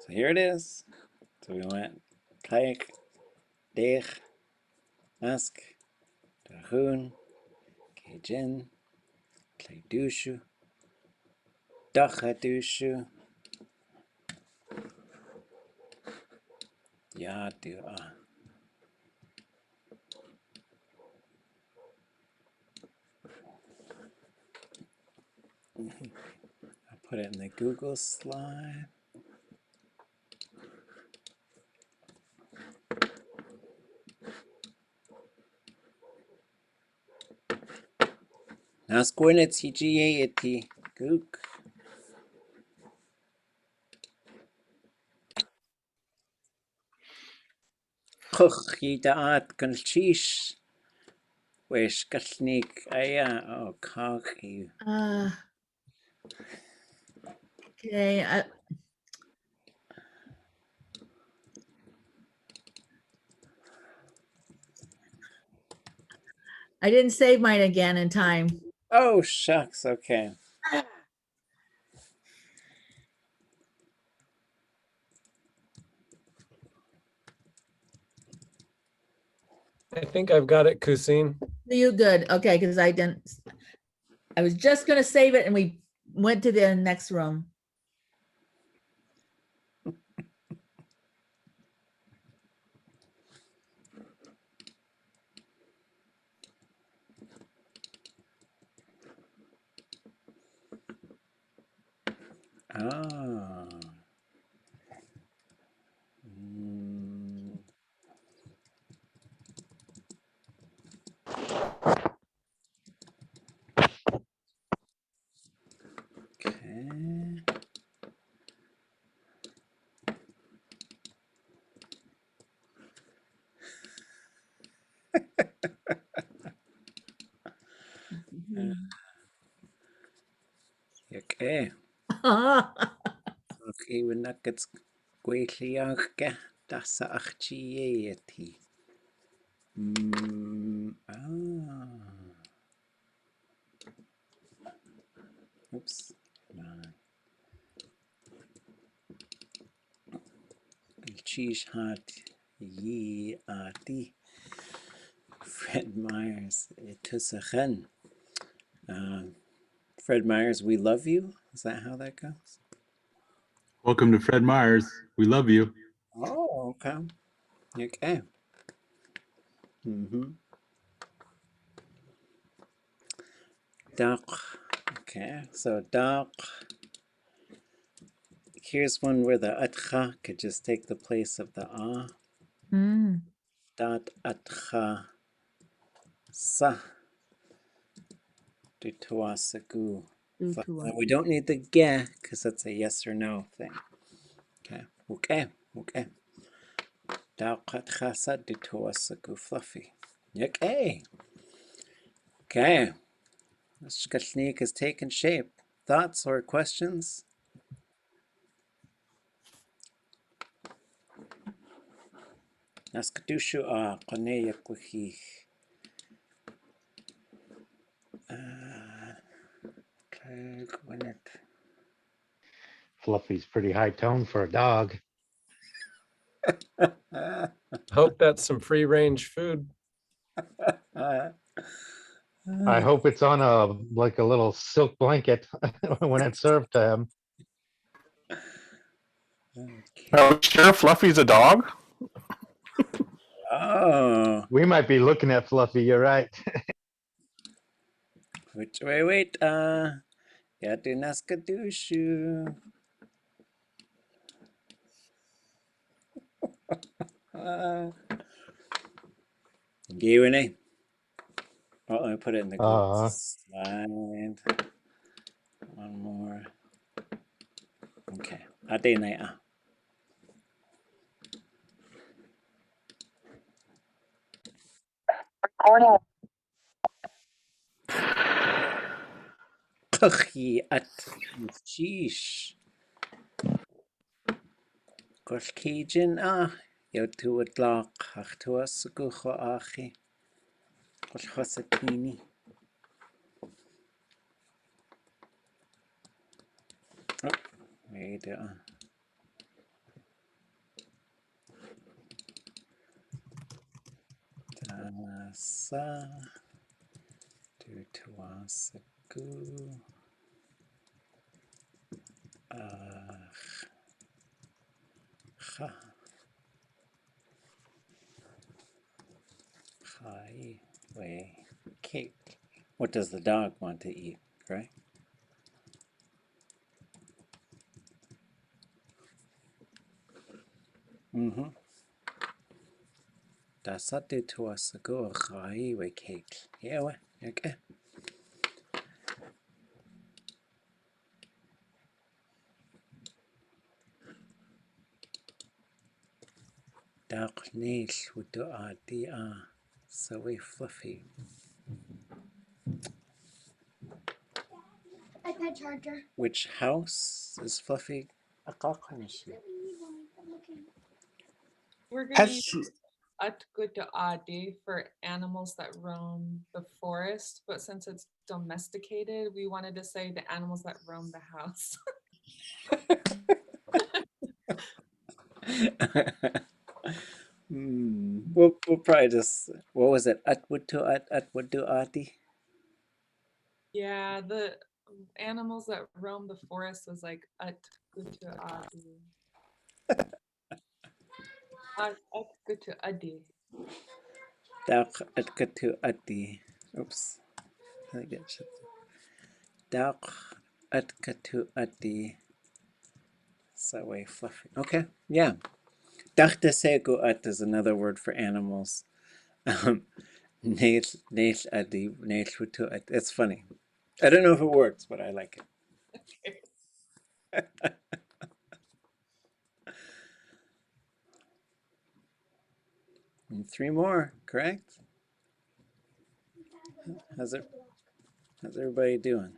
So here it is. So we went Kaik, Deich, Ask, Dachun, Kejin, Kleidushu, Dachadushu, Yadua. I'll put it in the Google slide. Nasquin it's TGA eti Gook. Chuch Yidaat Kalchish. Wish Kalnik Aya. Oh, Kaki. Okay. I didn't save mine again in time. Oh, shucks. Okay. I think I've got it, Kusine. You good? Okay, because I didn't. I was just going to save it, and we went to the next room. Ah. Okay. Okay. Okay, we're not gets gweithliach dasa achchieti. Oops. Cheese hat ye ati. Fred Myers tusachen. Fred Myers, we love you. Is that how that goes? Welcome to Fred Myers. We love you. Oh, okay. Okay. Mm-hmm. Duck. Okay, so duck. Here's one where the atcha could just take the place of the ah. Mm. Dat atcha sa du tuasagu. We don't need the ge because that's a yes or no thing. Okay. Okay. Okay. Dau atcha sa du tuasagu fluffy. Okay. Okay. This technique is taking shape. Thoughts or questions? Naskadushu a qanaya kuhi. Okay, Fluffy's pretty high tone for a dog. Hope that's some free range food. I hope it's on a little silk blanket when it's served to him. Are we sure Fluffy's a dog? Oh. We might be looking at Fluffy, you're right. Wait. Yadu naskadushu. Q&A. Oh, let me put it in the group slide. One more. Okay. Ate na ya. Kachi at sheesh. Gosh Cajun yo tu adlak ach tu asgucho achi. Gosh hosatini. Oh, wait. Sa tu tuasagu. Hi, way, cake. What does the dog want to eat, right? Mm-hmm. Dasate tuasagu hi, way, cake. Yeah, what? Okay. Dark nails with the so way fluffy. iPad charger. Which house is fluffy? We're going to use Atguta Adi for animals that roam the forest, but since it's domesticated, we wanted to say the animals that roam the house. We'll probably just, what was it? Atwudu Ati? Yeah, the animals that roam the forest was like Atguta Adi. Atguta Adi. Atkutu Ati. Oops. I think it should. Atkatu Ati. So way fluffy. Okay, yeah. Dachtesegu At is another word for animals. Neil Adi, Neil Hutu At. It's funny. I don't know if it works, but I like it. And 3 more, correct? How's everybody doing?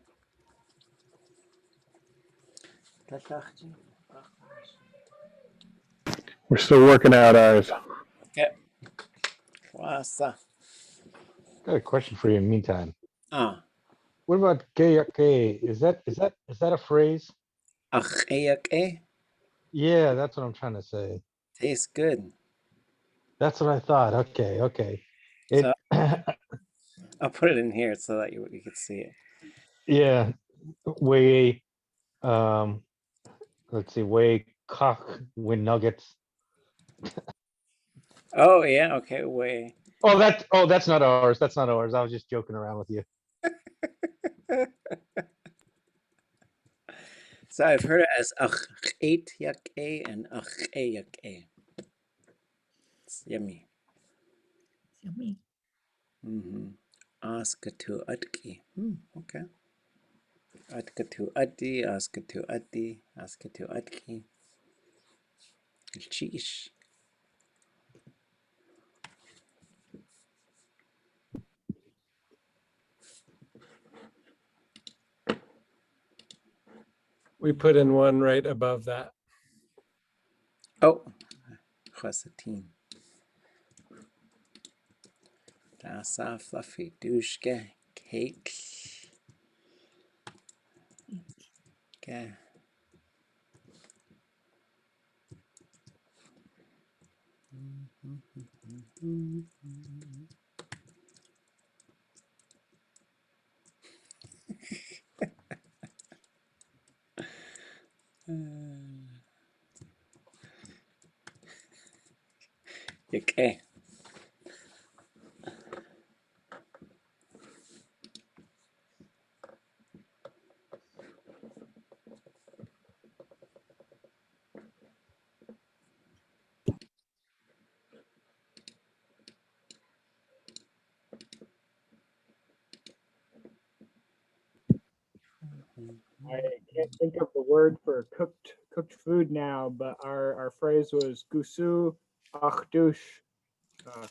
We're still working out ours. Okay. Wasa. Got a question for you in the meantime. What about kayake? Is that a phrase? Achayake? Yeah, that's what I'm trying to say. Tastes good. That's what I thought. Okay. So, I'll put it in here so that you can see it. Yeah, way let's see, way cock win nuggets. Oh yeah, okay, way. Oh, that's not ours. That's not ours. I was just joking around with you. So I've heard it as eight yak a and yak a. It's yummy. Yummy. Mm-hmm. Askatu atki. Okay. Atkatu adi, askatu adi, askatu atki. Sheesh. We put in one right above that. Oh, chasatin. Dasa fluffy douche cake. Okay. Okay. I can't think of the word for cooked food now, but our phrase was gusu achdush,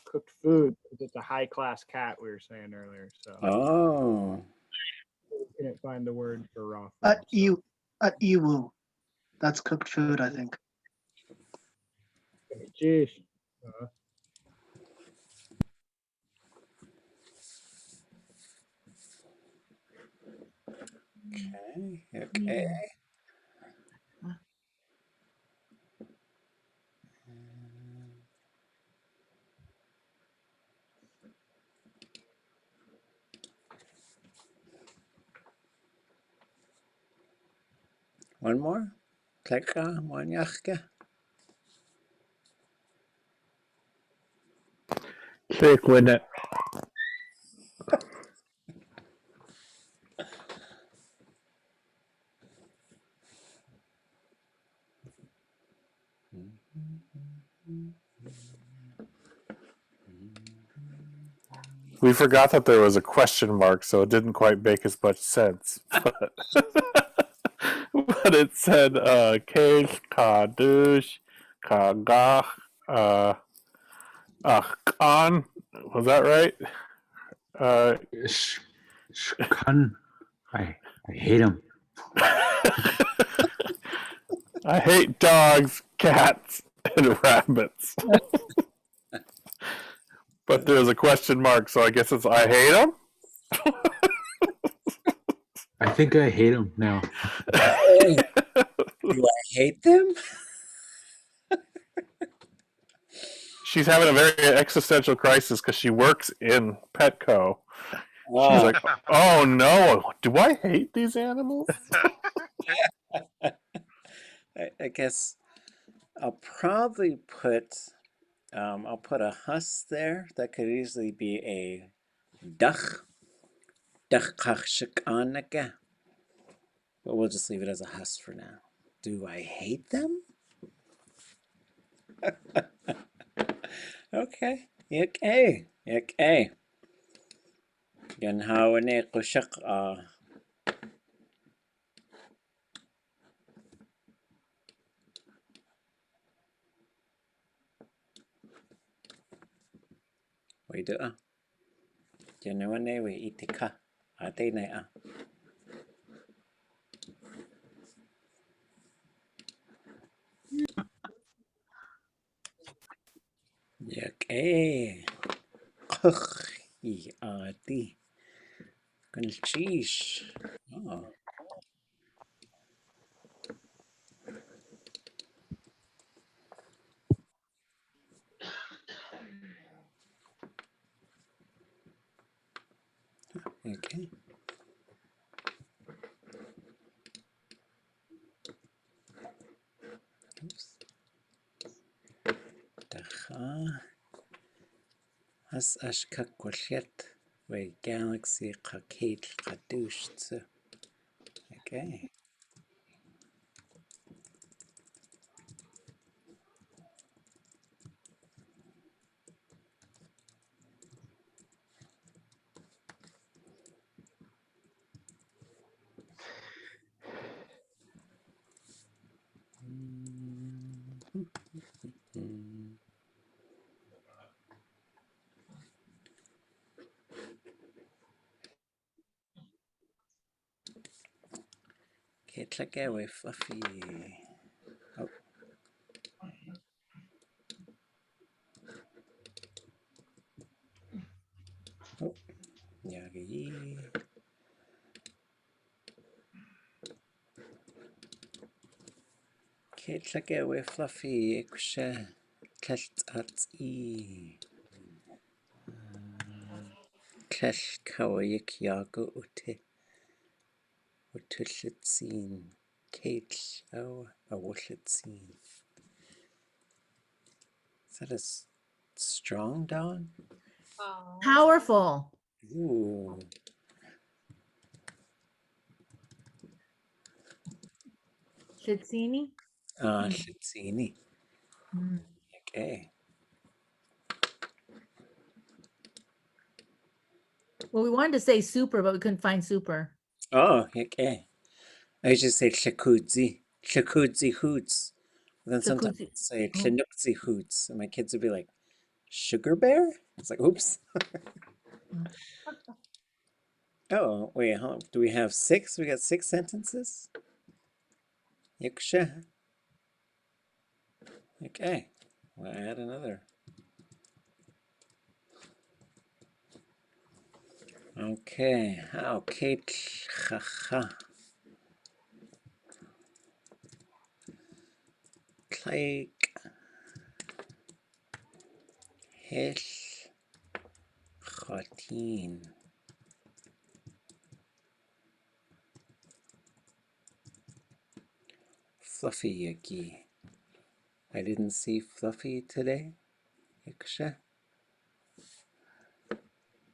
cooked food, because it's a high class cat we were saying earlier. So Oh. we couldn't find the word for raw food. Iwu. That's cooked food, I think. Jeez. Okay. Okay. One more. Kleka, wanyachka. Click with it. We forgot that there was a question mark, so it didn't quite make as much sense. But, but it said case, ka, douche, ka, gach, kan. Was that right? Shkan. I hate him. I hate dogs, cats, and rabbits. But there's a question mark, so I guess it's I hate them? I think I hate him now. Do I hate them? She's having a very existential crisis because she works in Petco. She's like, oh no, do I hate these animals? I guess I'll probably put I'll put a hus there. That could easily be a dach. Dachkachshikanaka. But we'll just leave it as a hus for now. Do I hate them? Okay. Okay. Okay. Ganhawane kushak we do Janawane we itika. Ate na Okay. Ati. Sheesh. Oh. Okay. Oops. Dacha. Has ashka kwashet. We galaxy kakate kadush. Okay. Okay, check it away, Fluffy. Oh. Oh. Yagi. Okay, check it away, Fluffy. Ikusha. Test at e. Test kawayik yago ute. Utushitzin. Kate. Oh, a washitzin. Is that a strong dog? Oh. Powerful. Ooh. Shitzini? Shitzini. Okay. Well, we wanted to say super, but we couldn't find super. Oh, okay. I should say Shakudzi. Shakudzi hoots. Then sometimes Shakudzi. I'll say Chinukzi hoots. And my kids would be like, Sugar Bear? It's like, oops. Oh, wait, do we have 6? We got 6 sentences? Yaksha. Okay. We'll add another. Okay. Okay. Chacha. Like. Hesh. Chotin. Fluffy Yaki. I didn't see Fluffy today. Yaksha.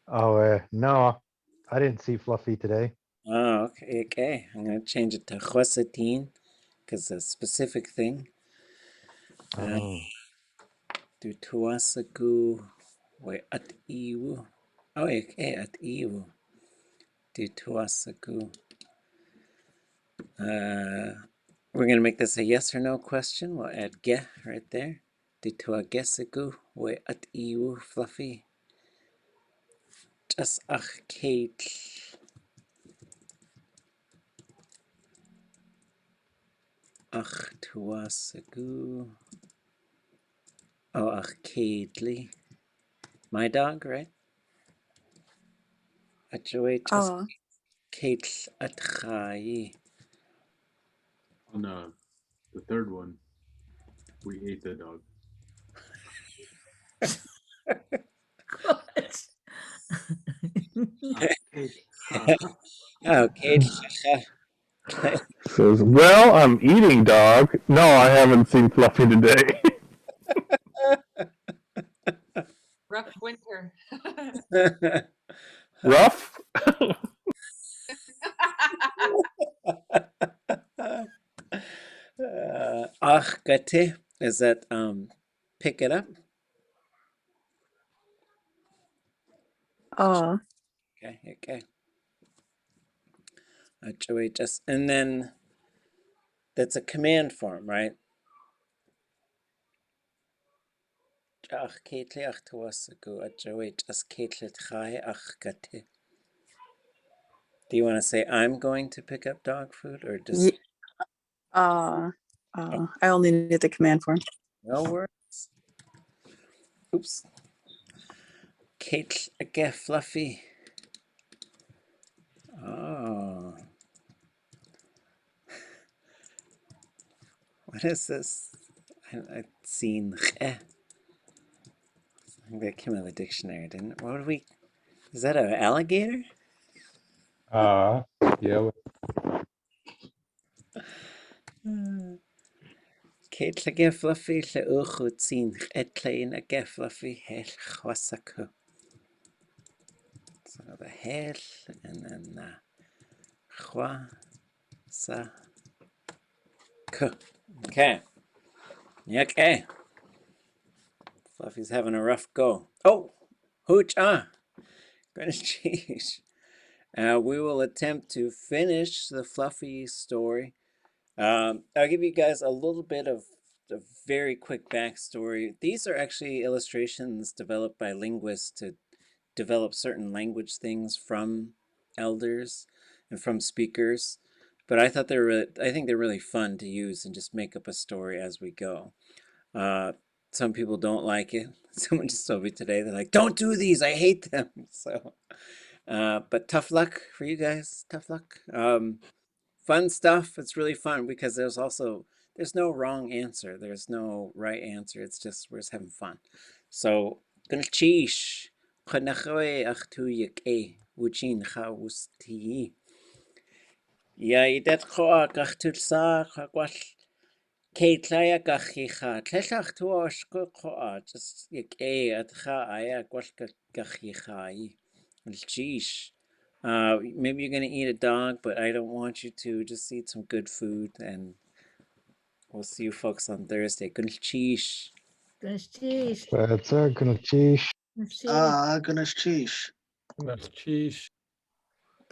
Oh, no, I didn't see Fluffy today. Oh, okay, okay. I'm going to change it to chosatin because it's a specific thing. Oh. Do tuasagu we at iwu. Oh, okay, at iwu. Do tuasagu. We're going to make this a yes or no question. We'll add ge right there. Do tuagesagu we at iwu, Fluffy. Just ach Kate. Ach tuasagu. Oh, ach Kately. My dog, right? Achaway just Oh, Kate at Chai. On the third one, we ate the dog. Oh, Kate. Says, well, I'm eating dog. No, I haven't seen Fluffy today. Rough winter. Rough? Ach, gate. Is that pick it up? oh, Okay, okay. Actually, just and then that's a command form, right? Ach, Kate, ach, tuasagu. Actually, just Kate, chai, ach, gate. Do you want to say I'm going to pick up dog food or just I only knew the command form. no words? Oops. Kate, again, Fluffy. Oh. What is this? I've seen. I think that came out of the dictionary, didn't it? What would we? Is that an alligator? Yeah. Kate la fluffy le uchutsin etlein a fluffy hell chwasaku. So the hell and then chwa sa ku. Okay. Okay. Fluffy's having a rough go. Oh, hooch goodness jeez. We will attempt to finish the Fluffy story. I'll give you guys a little bit of a very quick backstory. These are actually illustrations developed by linguists to develop certain language things from elders and from speakers. But I thought I think they're really fun to use and just make up a story as we go. Some people don't like it. Someone just told me today, they're like, don't do these, I hate them. So, but tough luck for you guys, tough luck. Fun stuff, it's really fun because there's no wrong answer. There's no right answer. It's just, we're just having fun. So, gonna cheesh. Chanachoe ach tu yik e, wuchin cha wusti. Ya idet choa gach tulsa chagwal. Keitlaya gachicha, tlechach tuosh choa, just yik e at cha aya gwal gachicha. Sheesh. Maybe you're gonna eat a dog, but I don't want you to. Just eat some good food, and we'll see you folks on Thursday. Good cheesh. Ganesh cheese. That's our gonna cheese. Ganesh cheese. Ganesh cheese.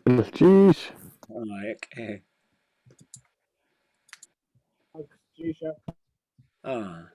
Jeez. Oh, okay. Chef. Ah.